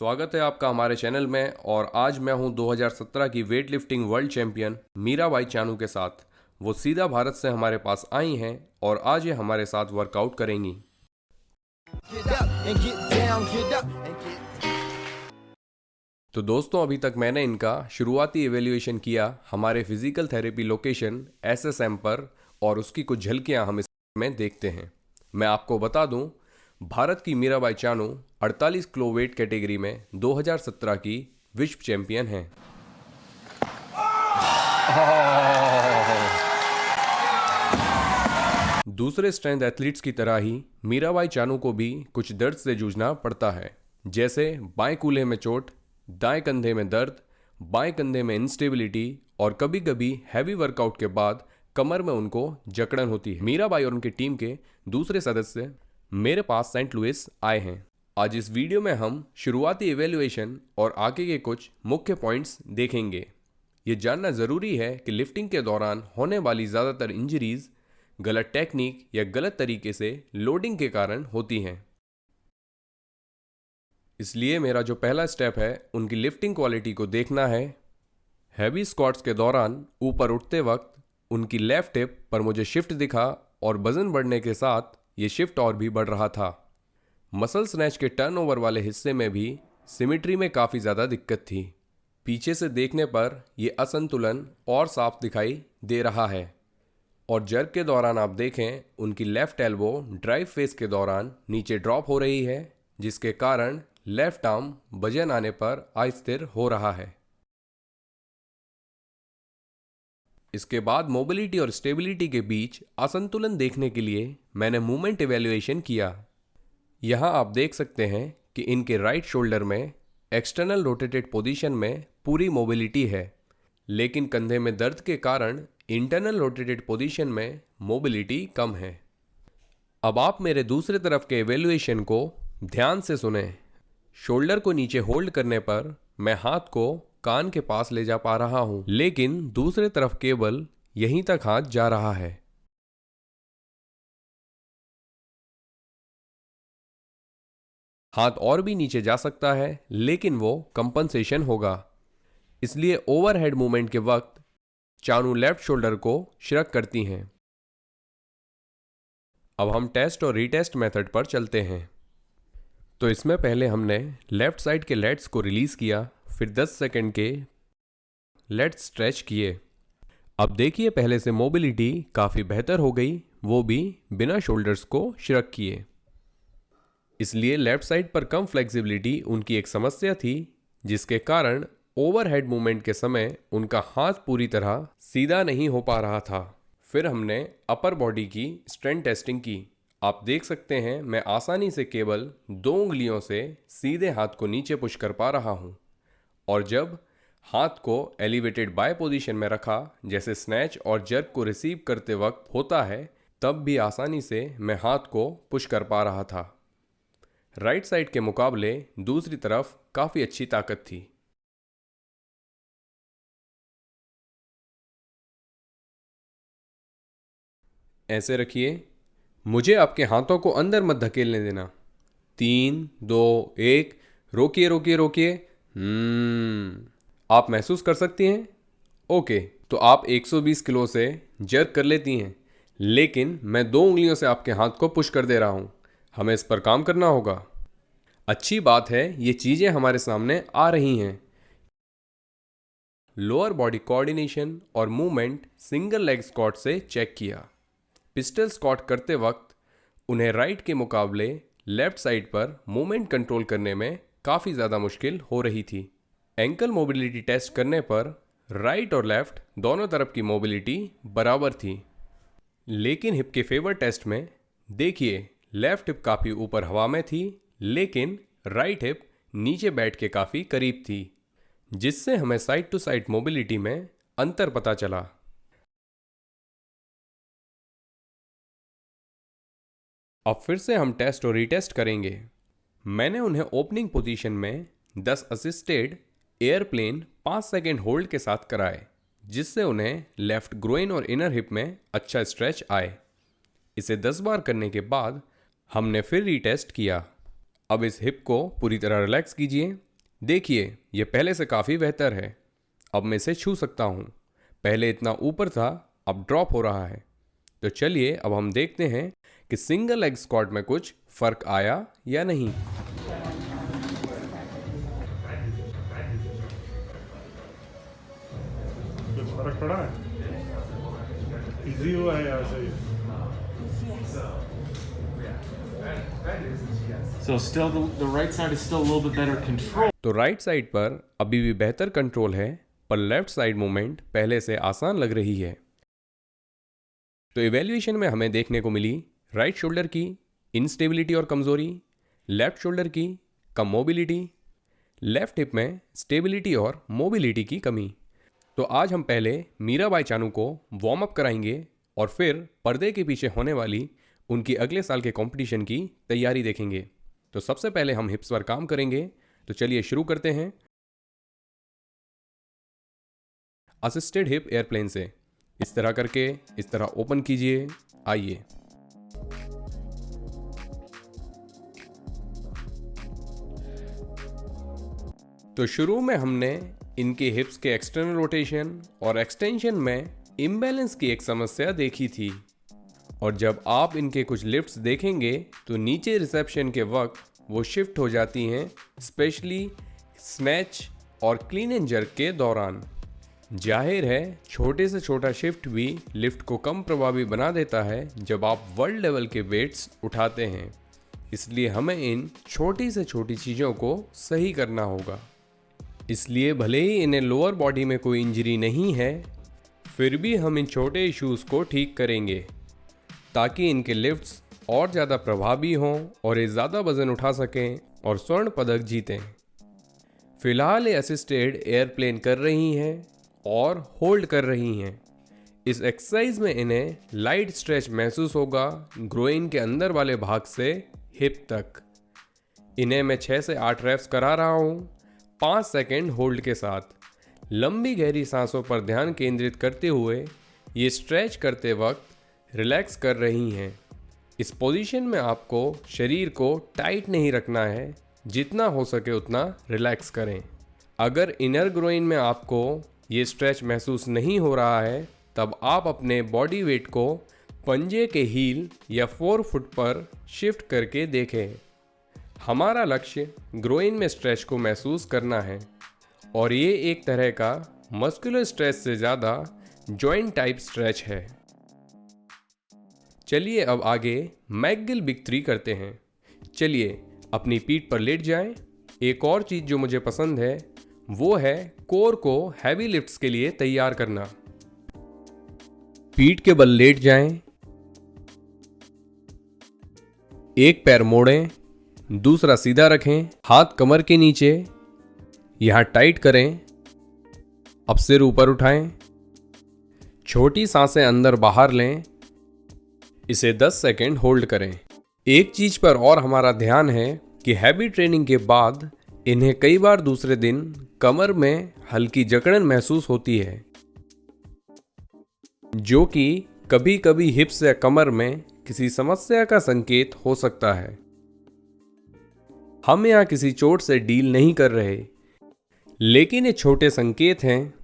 स्वागत है आपका हमारे चैनल में। और आज मैं हूं 2017 की weight lifting world champion Mirabai Chanu के साथ। वो सीधा भारत से हमारे पास आई हैं और आज ये हमारे साथ वर्कआउट करेंगी। तो दोस्तों, अभी तक मैंने इनका शुरुआती एवेल्यूएशन किया हमारे फिजिकल थेरेपी लोकेशन SSM पर, और उसकी कुछ झलकियां हम इसमें देखते हैं। मैं आपको बता दूं, भारत की Mirabai Chanu 48 kilo weight category में 2017 की विश्व चैंपियन हैं। दूसरे स्ट्रेंथ एथलीट्स की तरह ही मीराबाई चानू को भी कुछ दर्द से जूझना पड़ता है, जैसे बाएं कूल्हे में चोट, दाएं कंधे में दर्द, बाएं कंधे में इंस्टेबिलिटी, और कभी कभी हैवी वर्कआउट के बाद कमर में उनको जकड़न होती है। मीराबाई और उनकी टीम के दूसरे सदस्य मेरे पास सेंट लुइस आए हैं। आज इस वीडियो में हम शुरुआती इवैल्यूएशन और आगे के कुछ मुख्य पॉइंट्स देखेंगे। ये जानना ज़रूरी है कि लिफ्टिंग के दौरान होने वाली ज़्यादातर इंजरीज गलत टेक्निक या गलत तरीके से लोडिंग के कारण होती हैं। इसलिए मेरा जो पहला स्टेप है, उनकी लिफ्टिंग क्वालिटी को देखना है। हैवी स्क्वाट्स के दौरान ऊपर उठते वक्त उनकी लेफ्ट हिप पर मुझे शिफ्ट दिखा, और वजन बढ़ने के साथ ये शिफ्ट और भी बढ़ रहा था। मसल स्नैच के टर्नओवर वाले हिस्से में भी सिमेट्री में काफ़ी ज़्यादा दिक्कत थी। पीछे से देखने पर यह असंतुलन और साफ दिखाई दे रहा है। और जर्क के दौरान आप देखें, उनकी लेफ्ट एल्बो ड्राइव फेस के दौरान नीचे ड्रॉप हो रही है, जिसके कारण लेफ्ट आर्म वजन आने पर अस्थिर हो रहा है। इसके बाद मोबिलिटी और स्टेबिलिटी के बीच असंतुलन देखने के लिए मैंने मूवमेंट इवैल्यूएशन किया। यहाँ आप देख सकते हैं कि इनके राइट शोल्डर में एक्सटर्नल रोटेटेड पोजीशन में पूरी मोबिलिटी है, लेकिन कंधे में दर्द के कारण इंटरनल रोटेटेड पोजीशन में मोबिलिटी कम है। अब आप मेरे दूसरे तरफ के इवैल्यूएशन को ध्यान से सुनें। शोल्डर को नीचे होल्ड करने पर मैं हाथ को कान के पास ले जा पा रहा हूं, लेकिन दूसरे तरफ केवल यहीं तक हाथ जा रहा है। हाथ और भी नीचे जा सकता है, लेकिन वो कंपनसेशन होगा। इसलिए ओवरहेड मूवमेंट के वक्त चानू लेफ्ट शोल्डर को श्रक करती हैं। अब हम टेस्ट और रीटेस्ट मेथड पर चलते हैं। तो इसमें पहले हमने लेफ्ट साइड के लेट्स को रिलीज किया, फिर 10 सेकंड के लेट्स स्ट्रेच किए। अब देखिए, पहले से मोबिलिटी काफ़ी बेहतर हो गई, वो भी बिना शोल्डर्स को श्रक किए। इसलिए लेफ्ट साइड पर कम फ्लेक्सिबिलिटी उनकी एक समस्या थी, जिसके कारण ओवरहेड मूवमेंट के समय उनका हाथ पूरी तरह सीधा नहीं हो पा रहा था। फिर हमने अपर बॉडी की स्ट्रेंथ टेस्टिंग की। आप देख सकते हैं, मैं आसानी से केवल 2 उंगलियों से सीधे हाथ को नीचे पुश कर पा रहा हूं, और जब हाथ को एलिवेटेड बाय पोजीशन में रखा, जैसे स्नैच और जर्क को रिसीव करते वक्त होता है, तब भी आसानी से मैं हाथ को पुश कर पा रहा था। राइट साइड के मुकाबले दूसरी तरफ काफ़ी अच्छी ताकत थी। ऐसे रखिए, मुझे आपके हाथों को अंदर मत धकेलने देना। 3, 2, 1, रोकिए रोकिए रोकिए। आप महसूस कर सकती हैं? ओके, तो आप 120 किलो से जर्क कर लेती हैं, लेकिन मैं 2 उंगलियों से आपके हाथ को पुश कर दे रहा हूं। हमें इस पर काम करना होगा। अच्छी बात है, ये चीज़ें हमारे सामने आ रही हैं। लोअर बॉडी कोऑर्डिनेशन और मूवमेंट सिंगल लेग स्क्वाट से चेक किया। पिस्टल स्क्वाट करते वक्त उन्हें राइट के मुकाबले लेफ्ट साइड पर मूवमेंट कंट्रोल करने में काफ़ी ज़्यादा मुश्किल हो रही थी। एंकल मोबिलिटी टेस्ट करने पर राइट और लेफ्ट दोनों तरफ की मोबिलिटी बराबर थी, लेकिन हिप के फेवर टेस्ट में देखिए, लेफ्ट हिप काफ़ी ऊपर हवा में थी, लेकिन राइट हिप नीचे बैठ के काफ़ी करीब थी, जिससे हमें साइड टू साइड मोबिलिटी में अंतर पता चला। अब फिर से हम टेस्ट और रीटेस्ट करेंगे। मैंने उन्हें ओपनिंग पोजीशन में 10 असिस्टेड एयरप्लेन 5 सेकेंड होल्ड के साथ कराए, जिससे उन्हें लेफ्ट ग्रोइन और इनर हिप में अच्छा स्ट्रेच आए। इसे 10 बार करने के बाद हमने फिर रीटेस्ट किया। अब इस हिप को पूरी तरह रिलैक्स कीजिए देखिए ये पहले से काफ़ी बेहतर है। अब मैं इसे छू सकता हूँ। पहले इतना ऊपर था, अब ड्रॉप हो रहा है। तो चलिए अब हम देखते हैं कि सिंगल लेग स्क्वाट में कुछ फर्क आया या नहीं। कुछ फर्क पड़ा है? इजी हुआ है यहाँ से? So still the right side is still a little bit better control. तो राइट साइड पर अभी भी बेहतर कंट्रोल है, पर लेफ्ट साइड मूवमेंट पहले से आसान लग रही है। तो इवैल्यूएशन में हमें देखने को मिली राइट शोल्डर की इनस्टेबिलिटी और कमजोरी, लेफ्ट शोल्डर की कम मोबिलिटी, लेफ्ट हिप में स्टेबिलिटी और मोबिलिटी की कमी। तो आज हम पहले मीराबाई चानू को वार्म अप कराएंगे और फिर पर्दे के पीछे होने वाली उनकी अगले साल के कंपटीशन की तैयारी देखेंगे। तो सबसे पहले हम हिप्स पर काम करेंगे। तो चलिए शुरू करते हैं असिस्टेड हिप एयरप्लेन से। इस तरह करके इस तरह ओपन कीजिए। आइए, तो शुरू में हमने इनके हिप्स के एक्सटर्नल रोटेशन और एक्सटेंशन में इम्बैलेंस की एक समस्या देखी थी। और जब आप इनके कुछ लिफ्ट्स देखेंगे तो नीचे रिसेप्शन के वक्त वो शिफ्ट हो जाती हैं, स्पेशली स्नैच और क्लीन एंड जर्क के दौरान। जाहिर है छोटे से छोटा शिफ्ट भी लिफ्ट को कम प्रभावी बना देता है जब आप वर्ल्ड लेवल के वेट्स उठाते हैं। इसलिए हमें इन छोटी से छोटी चीज़ों को सही करना होगा। इसलिए भले ही इन्हें लोअर बॉडी में कोई इंजरी नहीं है, फिर भी हम इन छोटे इश्यूज़ को ठीक करेंगे ताकि इनके लिफ्ट्स और ज़्यादा प्रभावी हों और ये ज़्यादा वज़न उठा सकें और स्वर्ण पदक जीतें। फिलहाल ये असिस्टेड एयरप्लेन कर रही हैं और होल्ड कर रही हैं। इस एक्सरसाइज में इन्हें लाइट स्ट्रेच महसूस होगा ग्रोइन के अंदर वाले भाग से हिप तक। इन्हें मैं 6 से 8 रेप्स करा रहा हूँ 5 सेकेंड होल्ड के साथ। लंबी गहरी सांसों पर ध्यान केंद्रित करते हुए ये स्ट्रेच करते वक्त रिलैक्स कर रही हैं। इस पोजीशन में आपको शरीर को टाइट नहीं रखना है, जितना हो सके उतना रिलैक्स करें। अगर इनर ग्रोइन में आपको ये स्ट्रेच महसूस नहीं हो रहा है, तब आप अपने बॉडी वेट को पंजे के हील या 4 फुट पर शिफ्ट करके देखें। हमारा लक्ष्य ग्रोइन में स्ट्रेच को महसूस करना है और ये एक तरह का मस्कुलर स्ट्रेच से ज़्यादा जॉइंट टाइप स्ट्रेच है। चलिए अब आगे मैकगिल बिग 3 करते हैं। चलिए अपनी पीठ पर लेट जाएं। एक और चीज़ जो मुझे पसंद है वो है कोर को हैवी लिफ्ट्स के लिए तैयार करना। पीठ के बल लेट जाएं, एक पैर मोड़ें, दूसरा सीधा रखें, हाथ कमर के नीचे, यहां टाइट करें। अब सिर ऊपर उठाएं, छोटी सांसें अंदर बाहर लें, इसे 10 सेकेंड होल्ड करें। एक चीज पर और हमारा ध्यान है कि हैवी ट्रेनिंग के बाद इन्हें कई बार दूसरे दिन कमर में हल्की जकड़न महसूस होती है, जो कि कभी कभी हिप्स या कमर में किसी समस्या का संकेत हो सकता है। हम यहाँ किसी चोट से डील नहीं कर रहे, लेकिन ये छोटे संकेत हैं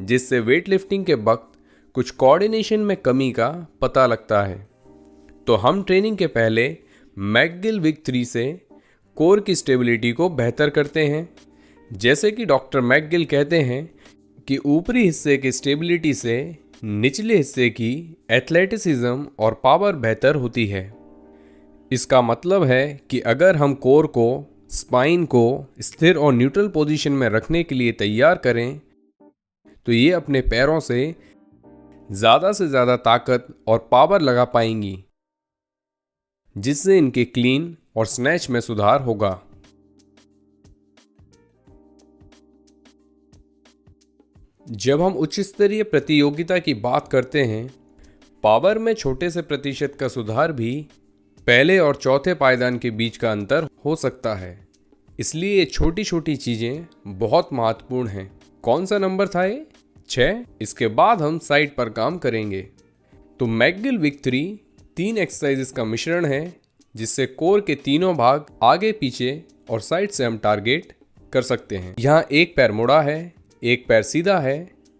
जिससे वेट लिफ्टिंग के वक्त कुछ कोऑर्डिनेशन में कमी का पता लगता है। तो हम ट्रेनिंग के पहले मैकगिल बिग 3 से कोर की स्टेबिलिटी को बेहतर करते हैं। जैसे कि डॉक्टर मैकगिल कहते हैं कि ऊपरी हिस्से की स्टेबिलिटी से निचले हिस्से की एथलेटिसिज्म और पावर बेहतर होती है। इसका मतलब है कि अगर हम कोर को, स्पाइन को स्थिर और न्यूट्रल पोजीशन में रखने के लिए तैयार करें, तो ये अपने पैरों से ज़्यादा ताकत और पावर लगा पाएंगी, जिससे इनके क्लीन और स्नैच में सुधार होगा। जब हम उच्च स्तरीय प्रतियोगिता की बात करते हैं, पावर में छोटे से प्रतिशत का सुधार भी पहले और चौथे पायदान के बीच का अंतर हो सकता है। इसलिए ये छोटी छोटी चीज़ें बहुत महत्वपूर्ण हैं। कौन सा नंबर था ये? 6। इसके बाद हम साइड पर काम करेंगे। तो मैकगिल बिग 3 एक्सरसाइजेस का मिश्रण है, जिससे कोर के तीनों भाग आगे पीछे और साइड से हम टारगेट कर सकते हैं। यहाँ एक पैर मुड़ा है, एक पैर सीधा है,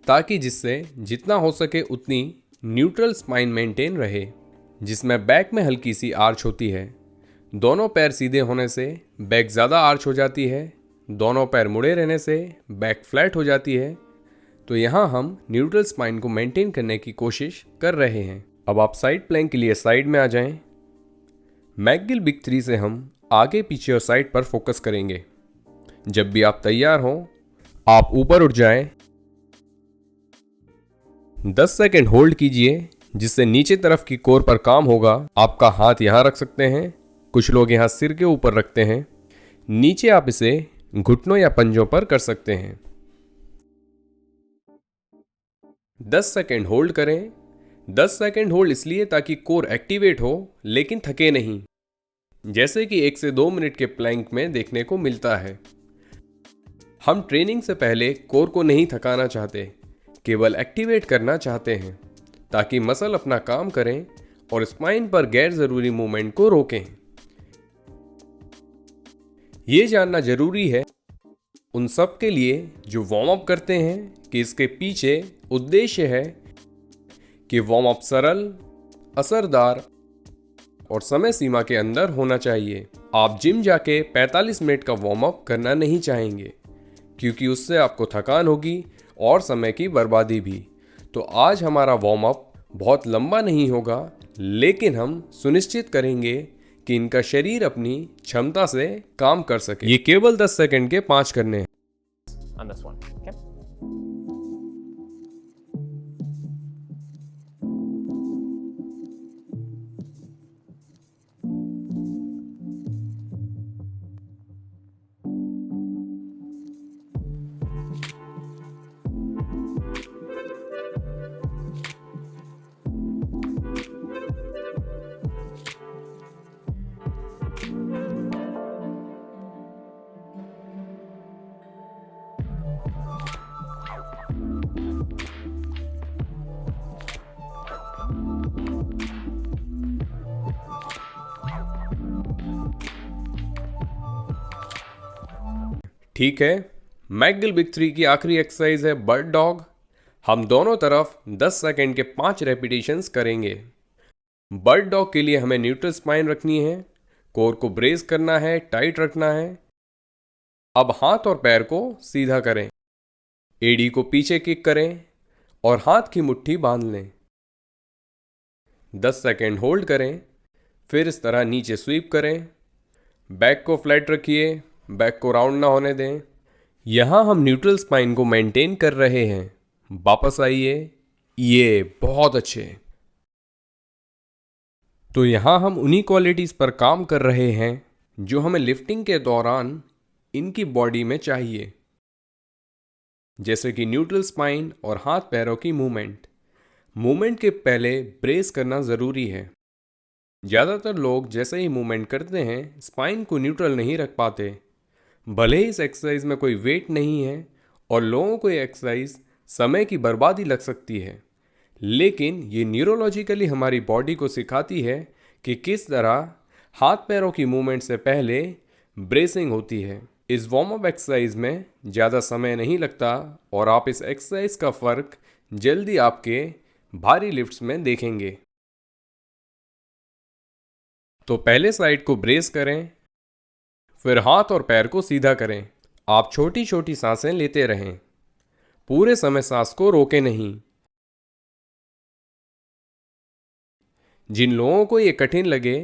ताकि जिससे जितना हो सके उतनी न्यूट्रल स्पाइन मेंटेन रहे, जिसमें बैक में हल्की सी आर्च होती है। दोनों पैर सीधे होने से बैक ज़्यादा आर्च हो जाती है, दोनों पैर मुड़े रहने से बैक फ्लैट हो जाती है। तो यहाँ हम न्यूट्रल स्पाइन को मेंटेन करने की कोशिश कर रहे हैं। अब आप साइड प्लैंक के लिए साइड में आ जाएं। मैकगिल बिग 3 से हम आगे, पीछे और साइड पर फोकस करेंगे। जब भी आप तैयार हों, आप ऊपर उठ जाएं। 10 सेकंड होल्ड कीजिए, जिससे नीचे तरफ की कोर पर काम होगा। आपका हाथ यहां रख सकते हैं, कुछ लोग यहां सिर के ऊपर रखते हैं। नीचे आप इसे घुटनों या पंजों पर कर सकते हैं। 10 सेकंड होल्ड करें। 10 सेकंड होल्ड इसलिए ताकि कोर एक्टिवेट हो लेकिन थके नहीं, जैसे कि 1 से 2 मिनट के प्लैंक में देखने को मिलता है। हम ट्रेनिंग से पहले कोर को नहीं थकाना चाहते, केवल एक्टिवेट करना चाहते हैं, ताकि मसल अपना काम करें और स्पाइन पर गैर जरूरी मूवमेंट को रोकें। ये जानना जरूरी है उन सब के लिए जो वार्म अप करते हैं कि इसके पीछे उद्देश्य है कि वार्म अप सरल, असरदार और समय सीमा के अंदर होना चाहिए। आप जिम जाके 45 मिनट का वार्म अप करना नहीं चाहेंगे, क्योंकि उससे आपको थकान होगी और समय की बर्बादी भी। तो आज हमारा वार्म अप बहुत लंबा नहीं होगा, लेकिन हम सुनिश्चित करेंगे कि इनका शरीर अपनी क्षमता से काम कर सके। ये केवल 10 सेकंड के 5 करने हैं। On this one. Okay. ठीक है, मैकगिल बिग 3 की आखिरी एक्सरसाइज है बर्ड डॉग। हम दोनों तरफ 10 सेकंड के 5 रेपिटेशंस करेंगे। बर्ड डॉग के लिए हमें न्यूट्रल स्पाइन रखनी है, कोर को ब्रेस करना है, टाइट रखना है। अब हाथ और पैर को सीधा करें, एडी को पीछे किक करें और हाथ की मुट्ठी बांध लें। 10 सेकंड होल्ड करें, फिर इस तरह नीचे स्वीप करें। बैक को फ्लैट रखिए, बैक को राउंड ना होने दें। यहां हम न्यूट्रल स्पाइन को मेंटेन कर रहे हैं। वापस आइए, ये बहुत अच्छे। तो यहां हम उन्हीं क्वालिटीज पर काम कर रहे हैं जो हमें लिफ्टिंग के दौरान इनकी बॉडी में चाहिए, जैसे कि न्यूट्रल स्पाइन और हाथ पैरों की मूवमेंट के पहले ब्रेस करना ज़रूरी है। ज़्यादातर लोग जैसे ही मूवमेंट करते हैं स्पाइन को न्यूट्रल नहीं रख पाते। भले ही इस एक्सरसाइज में कोई वेट नहीं है और लोगों को ये एक्सरसाइज समय की बर्बादी लग सकती है, लेकिन ये न्यूरोलॉजिकली हमारी बॉडी को सिखाती है कि किस तरह हाथ पैरों की मूवमेंट से पहले ब्रेसिंग होती है। इस वार्म अप एक्सरसाइज में ज़्यादा समय नहीं लगता और आप इस एक्सरसाइज का फ़र्क जल्दी आपके भारी लिफ्ट्स में देखेंगे। तो पहले साइड को ब्रेस करें, फिर हाथ और पैर को सीधा करें। आप छोटी छोटी सांसें लेते रहें, पूरे समय सांस को रोके नहीं। जिन लोगों को ये कठिन लगे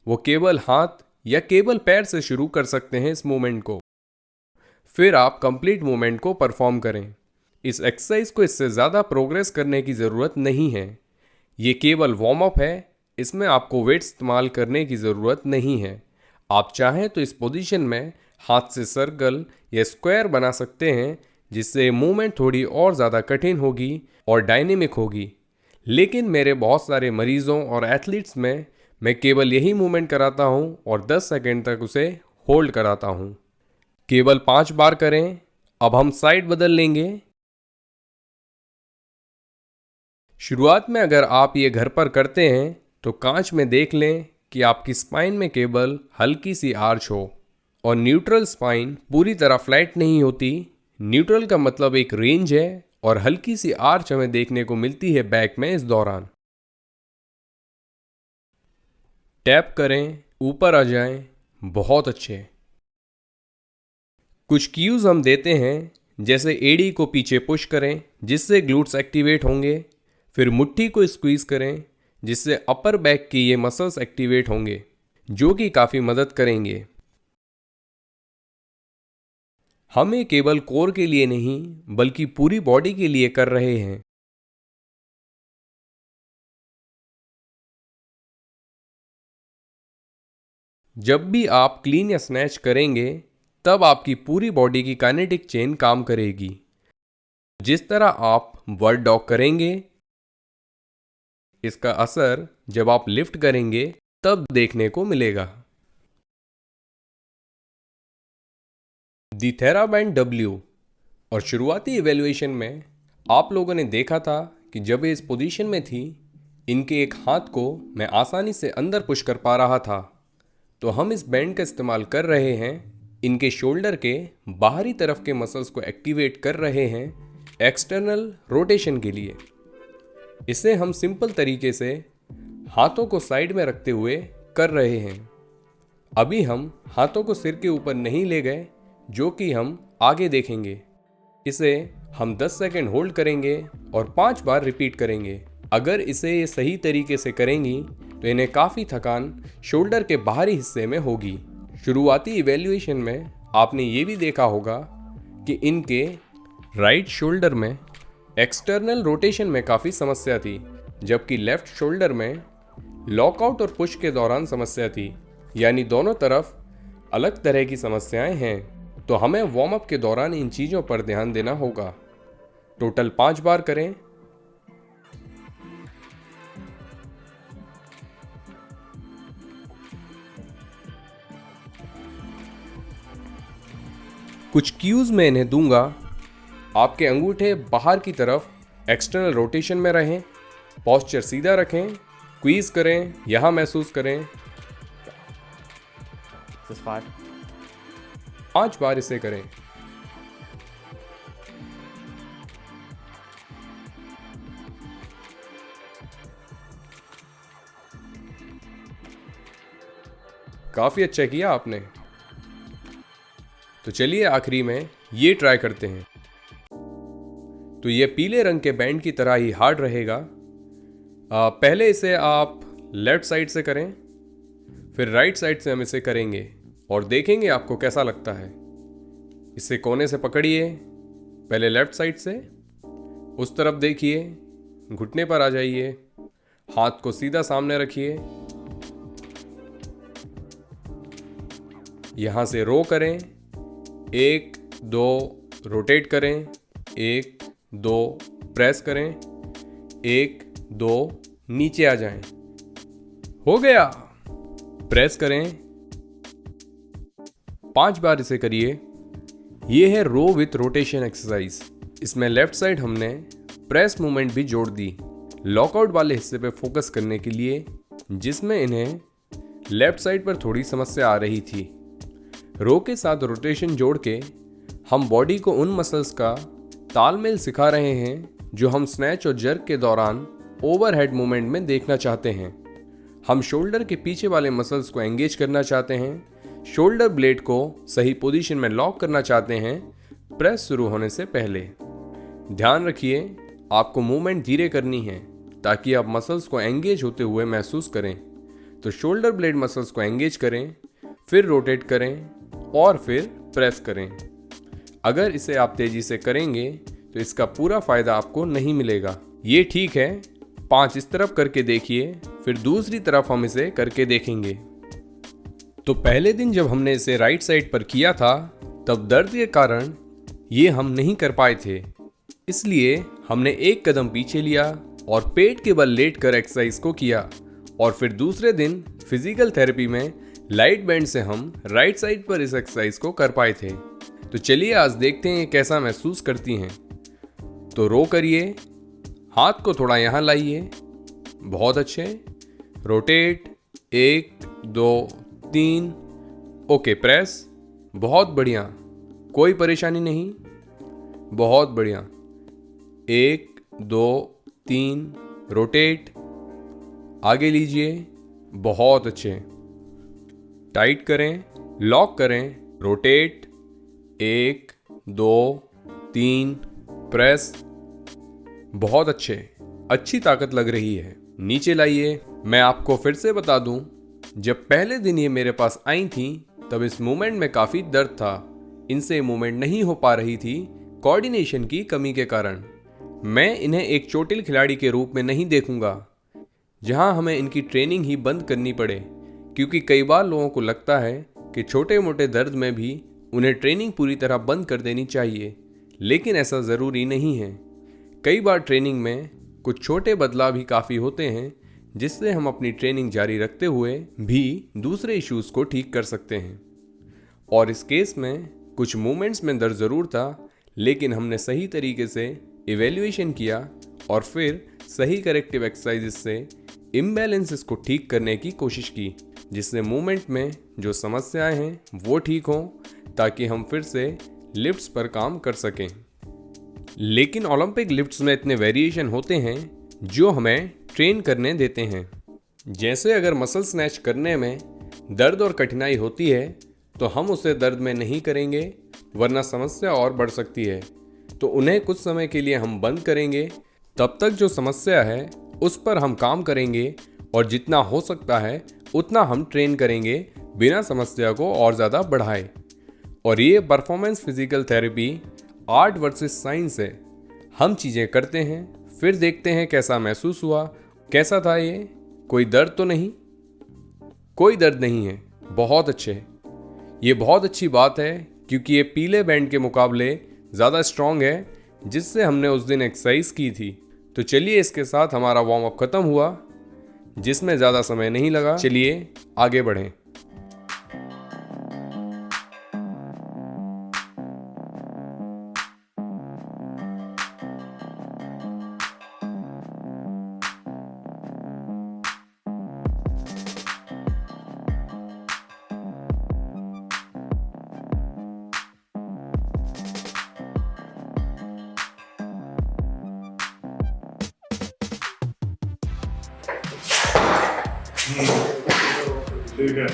वो केवल हाथ या केवल पैर से शुरू कर सकते हैं इस मूवमेंट को, फिर आप कंप्लीट मूवमेंट को परफॉर्म करें। इस एक्सरसाइज को इससे ज़्यादा प्रोग्रेस करने की ज़रूरत नहीं है। ये केवल वार्म अप है, इसमें आपको वेट इस्तेमाल करने की ज़रूरत नहीं है। आप चाहें तो इस पोजीशन में हाथ से सर्कल या स्क्वायर बना सकते हैं, जिससे मूवमेंट थोड़ी और ज़्यादा कठिन होगी और डायनेमिक होगी। लेकिन मेरे बहुत सारे मरीजों और एथलीट्स में मैं केवल यही मूवमेंट कराता हूं और 10 सेकंड तक उसे होल्ड कराता हूं। केवल 5 बार करें। अब हम साइड बदल लेंगे। शुरुआत में अगर आप ये घर पर करते हैं तो कांच में देख लें कि आपकी स्पाइन में केवल हल्की सी आर्च हो और न्यूट्रल स्पाइन पूरी तरह फ्लैट नहीं होती। न्यूट्रल का मतलब एक रेंज है और हल्की सी आर्च हमें देखने को मिलती है बैक में इस दौरान। टैप करें, ऊपर आ जाएं, बहुत अच्छे। कुछ क्यूज हम देते हैं, जैसे एडी को पीछे पुश करें जिससे ग्लूट्स एक्टिवेट होंगे, फिर मुट्ठी को स्क्वीज करें जिससे अपर बैक की ये मसल्स एक्टिवेट होंगे जो कि काफ़ी मदद करेंगे। हम ये केवल कोर के लिए नहीं बल्कि पूरी बॉडी के लिए कर रहे हैं। जब भी आप क्लीन या स्नैच करेंगे तब आपकी पूरी बॉडी की काइनेटिक चेन काम करेगी। जिस तरह आप वर्ड डॉग करेंगे इसका असर जब आप लिफ्ट करेंगे तब देखने को मिलेगा। दी थेराबैंड W और शुरुआती इवैल्यूएशन में आप लोगों ने देखा था कि जब ये इस पोजीशन में थी इनके एक हाथ को मैं आसानी से अंदर पुश कर पा रहा था। तो हम इस बैंड का इस्तेमाल कर रहे हैं, इनके शोल्डर के बाहरी तरफ के मसल्स को एक्टिवेट कर रहे हैं एक्सटर्नल रोटेशन के लिए। इसे हम सिंपल तरीके से हाथों को साइड में रखते हुए कर रहे हैं। अभी हम हाथों को सिर के ऊपर नहीं ले गए जो कि हम आगे देखेंगे। इसे हम 10 सेकंड होल्ड करेंगे और 5 बार रिपीट करेंगे। अगर इसे ये सही तरीके से करेंगी तो इन्हें काफ़ी थकान शोल्डर के बाहरी हिस्से में होगी। शुरुआती इवैल्यूएशन में आपने ये भी देखा होगा कि इनके राइट शोल्डर में एक्सटर्नल रोटेशन में काफ़ी समस्या थी, जबकि लेफ्ट शोल्डर में लॉकआउट और पुश के दौरान समस्या थी। यानी दोनों तरफ अलग तरह की समस्याएं हैं। तो हमें वार्म अप के दौरान इन चीज़ों पर ध्यान देना होगा। टोटल 5 बार करें। कुछ क्यूज मैं इन्हें दूंगा। आपके अंगूठे बाहर की तरफ एक्सटर्नल रोटेशन में रहें, पोस्चर सीधा रखें, क्वीज करें, यहां महसूस करें। 5 बार इसे करें। काफी अच्छा किया आपने। तो चलिए आखिरी में ये ट्राई करते हैं। तो ये पीले रंग के बैंड की तरह ही हार्ड रहेगा। पहले इसे आप लेफ्ट साइड से करें, फिर राइट साइड से हम इसे करेंगे और देखेंगे आपको कैसा लगता है। इसे कोने से पकड़िए, पहले लेफ्ट साइड से, उस तरफ देखिए, घुटने पर आ जाइए, हाथ को सीधा सामने रखिए, यहां से रो करें, 1 2 रोटेट करें, 1 2 प्रेस करें, 1 2 नीचे आ जाएं। हो गया। प्रेस करें, 5 बार इसे करिए। ये है रो विथ रोटेशन एक्सरसाइज। इसमें लेफ्ट साइड हमने प्रेस मूवमेंट भी जोड़ दी लॉकआउट वाले हिस्से पे फोकस करने के लिए, जिसमें इन्हें लेफ्ट साइड पर थोड़ी समस्या आ रही थी। रो के साथ रोटेशन जोड़ के हम बॉडी को उन मसल्स का तालमेल सिखा रहे हैं जो हम स्नैच और जर्क के दौरान ओवरहेड मूवमेंट में देखना चाहते हैं। हम शोल्डर के पीछे वाले मसल्स को एंगेज करना चाहते हैं, शोल्डर ब्लेड को सही पोजीशन में लॉक करना चाहते हैं प्रेस शुरू होने से पहले। ध्यान रखिए आपको मूवमेंट धीरे करनी है ताकि आप मसल्स को एंगेज होते हुए महसूस करें। तो शोल्डर ब्लेड मसल्स को एंगेज करें, फिर रोटेट करें और फिर प्रेस करें। अगर इसे आप तेजी से करेंगे तो इसका पूरा फायदा आपको नहीं मिलेगा। ये ठीक है, 5 इस तरफ करके देखिए, फिर दूसरी तरफ हम इसे करके देखेंगे। तो पहले दिन जब हमने इसे राइट साइड पर किया था तब दर्द के कारण ये हम नहीं कर पाए थे, इसलिए हमने एक कदम पीछे लिया और पेट के बल लेट कर एक्सरसाइज को किया। और फिर दूसरे दिन फिजिकल थेरेपी में लाइट बैंड से हम राइट साइड पर इस एक्सरसाइज को कर पाए थे। तो चलिए आज देखते हैं कैसा महसूस करती हैं। तो रो करिए, हाथ को थोड़ा यहाँ लाइए, बहुत अच्छे, रोटेट, 1 2 3, ओके, प्रेस, बहुत बढ़िया, कोई परेशानी नहीं, बहुत बढ़िया। 1 2 3, रोटेट, आगे लीजिए, बहुत अच्छे। टाइट करें, लॉक करें, रोटेट, 1 2 3, प्रेस, बहुत अच्छे, अच्छी ताकत लग रही है। नीचे लाइए। मैं आपको फिर से बता दूं, जब पहले दिन ये मेरे पास आई थी तब इस मूवमेंट में काफ़ी दर्द था। इनसे मूवमेंट नहीं हो पा रही थी कोऑर्डिनेशन की कमी के कारण। मैं इन्हें एक चोटिल खिलाड़ी के रूप में नहीं देखूंगा जहां हमें इनकी ट्रेनिंग ही बंद करनी पड़े, क्योंकि कई बार लोगों को लगता है कि छोटे मोटे दर्द में भी उन्हें ट्रेनिंग पूरी तरह बंद कर देनी चाहिए, लेकिन ऐसा ज़रूरी नहीं है। कई बार ट्रेनिंग में कुछ छोटे बदलाव भी काफ़ी होते हैं, जिससे हम अपनी ट्रेनिंग जारी रखते हुए भी दूसरे इश्यूज़ को ठीक कर सकते हैं। और इस केस में कुछ मूवमेंट्स में दर्द ज़रूर था, लेकिन हमने सही तरीके से इवैल्यूएशन किया और फिर सही करेक्टिव एक्सरसाइजेस से इम्बैलेंसेस को ठीक करने की कोशिश की, जिससे मूवमेंट में जो समस्याएं हैं वो ठीक हों, ताकि हम फिर से लिफ्ट्स पर काम कर सकें। लेकिन ओलंपिक लिफ्ट्स में इतने वेरिएशन होते हैं जो हमें ट्रेन करने देते हैं। जैसे अगर मसल स्नैच करने में दर्द और कठिनाई होती है तो हम उसे दर्द में नहीं करेंगे, वरना समस्या और बढ़ सकती है। तो उन्हें कुछ समय के लिए हम बंद करेंगे। तब तक जो समस्या है उस पर हम काम करेंगे और जितना हो सकता है उतना हम ट्रेन करेंगे बिना समस्या को और ज़्यादा बढ़ाए। और ये performance physical therapy art versus science है। हम चीज़ें करते हैं, फिर देखते हैं कैसा महसूस हुआ, कैसा था ये, कोई दर्द तो नहीं? कोई दर्द नहीं है, बहुत अच्छे। ये बहुत अच्छी बात है, क्योंकि ये पीले बैंड के मुकाबले ज़्यादा स्ट्रॉन्ग है जिससे हमने उस दिन एक्सरसाइज की थी। तो चलिए, इसके साथ हमारा वार्म अप खत्म हुआ, जिसमें ज़्यादा समय नहीं लगा। चलिए आगे बढ़ें। ठीक है।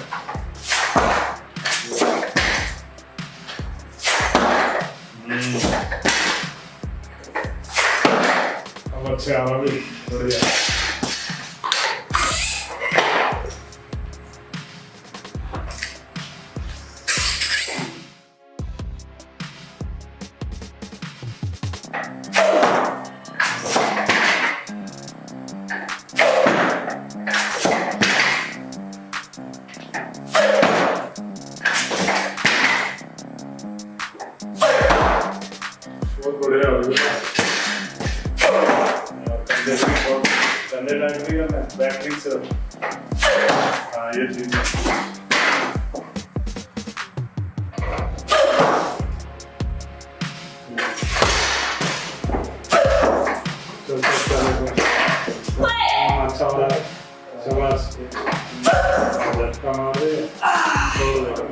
अब अच्छे आ रहा भी, बढ़िया। बहुत बढ़िया हो गया। कंधे टाइट भी करना है, बैटरी से। हाँ, ये चीज़ है। चल चल। हाँ, अच्छा हो रहा है। शाबाश। झटका मार दे। छोड़ दे।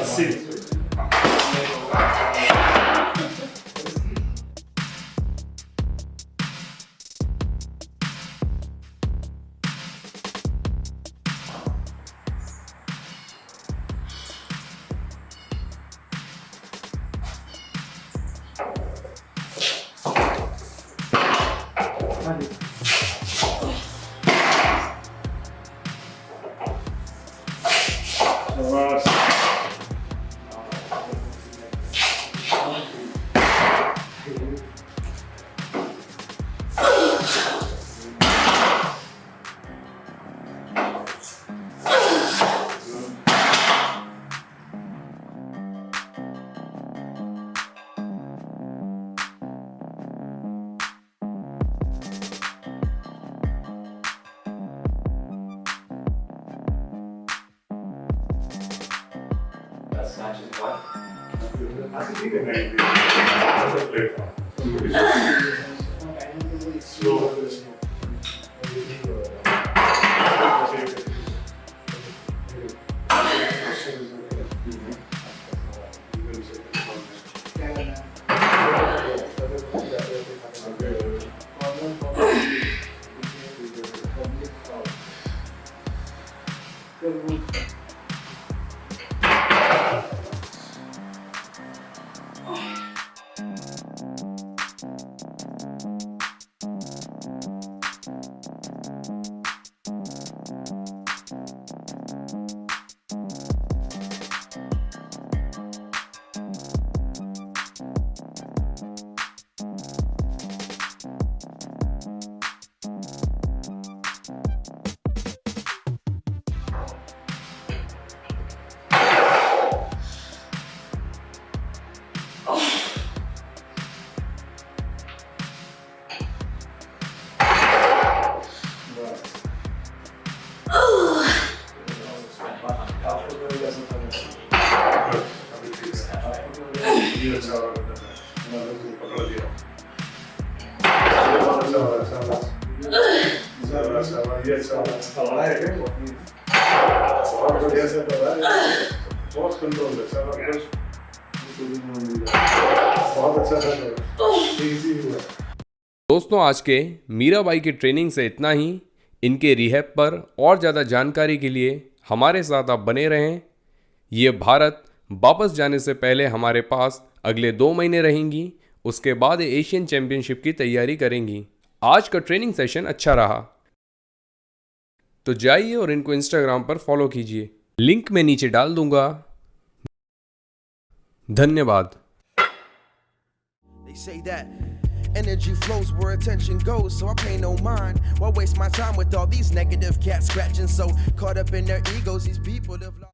अस्सी। शाबाश। Snatch is what? ठीक है नहीं प्लेटफॉर्म स्लो बहुत कंट्रोल है बहुत अच्छा इजी हुआ। दोस्तों आज के मीराबाई की ट्रेनिंग से इतना ही। इनके रिहैब पर और ज़्यादा जानकारी के लिए हमारे साथ आप बने रहें। ये भारत वापस जाने से पहले हमारे पास अगले 2 महीने रहेंगी, उसके बाद एशियन चैम्पियनशिप की तैयारी करेंगी। आज का ट्रेनिंग सेशन अच्छा रहा तो जाइए और इनको इंस्टाग्राम पर फॉलो कीजिए, लिंक मैं नीचे डाल दूंगा। धन्यवाद। They say that energy flows where attention goes, so I pay no mind. Why waste my time with all these negative cats scratching so caught up in their egos? These people have lost